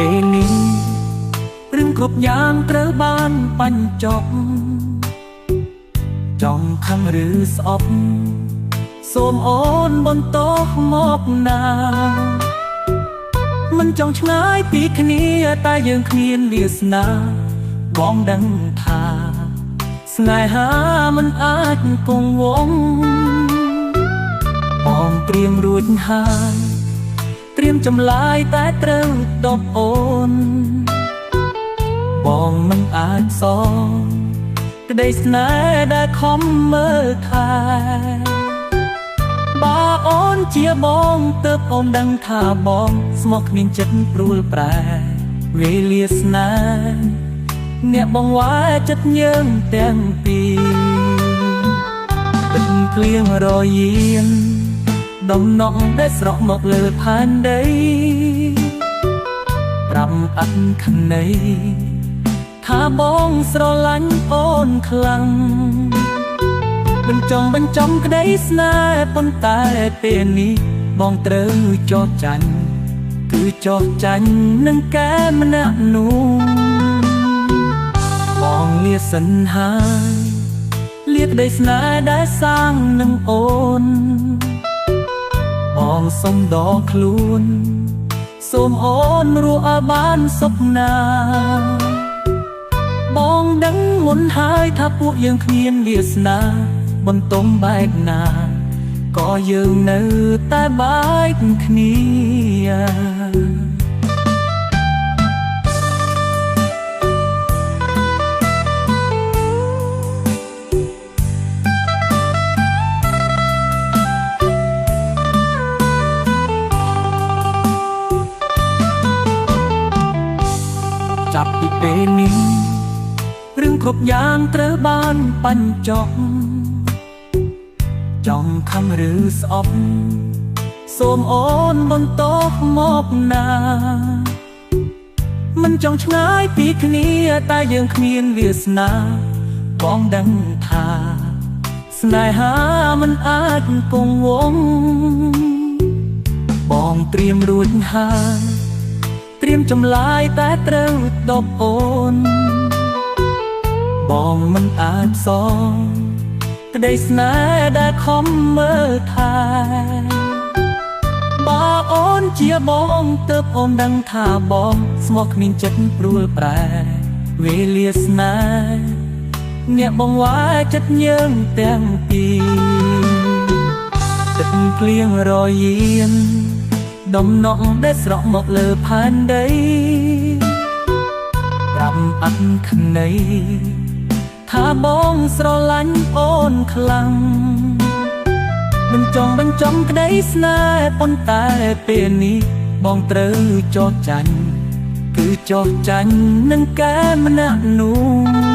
ពេលនេះរឿងគ្រប់យ៉ាងត្រូវបានបញ្ចប់ចង់ខឹងឬស្អប់សូមអូនបន្តមកណាមិនចង់ឆ្ងាយពីគ្នាតែយើងគ្មានវាសនាបងដឹងថាស្នេហាមិនអាចគង់វង្សបងត្រៀមរួចហើយត្រៀមចម្លើយតែត្រូវតបអូនបងមិនអាចសងក្តីស្នេហ៍ដែលខំមើលថែបើអូនជាបងទើបអូនដឹងថាបងស្មោះគ្មានចិត្តព្រួលប្រែវេលាស្នេហ៍អ្នកបងវ៉ែចិត្តយើងទាំងពីរទឹកភ្លៀងរយានដំណក់ដែលស្រក់មកលើផែនដីប្រាប់អត់ខណីថាបងស្រឡាញ់អូនខ្លាំងបញ្ចង់ក្តីស្នេហ៍ប៉ុន្តែពេលនេះបងត្រូវចោទចាញ់គឺចោទចាញ់នឹងកែម្នាក់នោះបងលាសិនហើយលាក្តីស្នេហ៍ដែលសាងនឹងអូនបងសុំដកខ្លួនសូមអូនរស់ឲ្យបានសុខណាបងដឹងមុនហើយថាពួកយើងគ្មានវាសនាបន្ទំបែកណាក៏យើងនៅតែបែកគ្នាចាប់ពីពេលនេះរឿងគ្រប់យ៉ាងត្រូវបានបញ្ចប់ចង់ខឹងឬស្អប់សូមអូនបន្តមកណាមិនចង់ឆ្ងាយពីគ្នាតែយើងគ្មានវាសនាបងដឹងថាស្នេហាមិនអាចគង់វង្សបងត្រៀមរួចហើយត្រៀមចម្លើយតែត្រូវតបអូនបងមិនអាចសងក្តីស្នេហ៍ដែលខំមើលថែបើអូនជាបងទើបអូនដឹងថាបងស្មោះគ្មានចិត្តព្រួលប្រែវេលាស្នេហ៍អ្នកបងវ៉ែចិត្តយើងទាំងពីរទឹកភ្លៀងរយានដំណក់ដែលស្រក់មកលើផែនដីប្រាប់អត់ខណីថាបងស្រឡាញ់អូនខ្លាំងបញ្ចង់ក្តីស្នេហ៍ប៉ុន្តែពេលនេះបងត្រូវចោទចាញ់គឺចោទចាញ់នឹងកែម្នាក់នោះ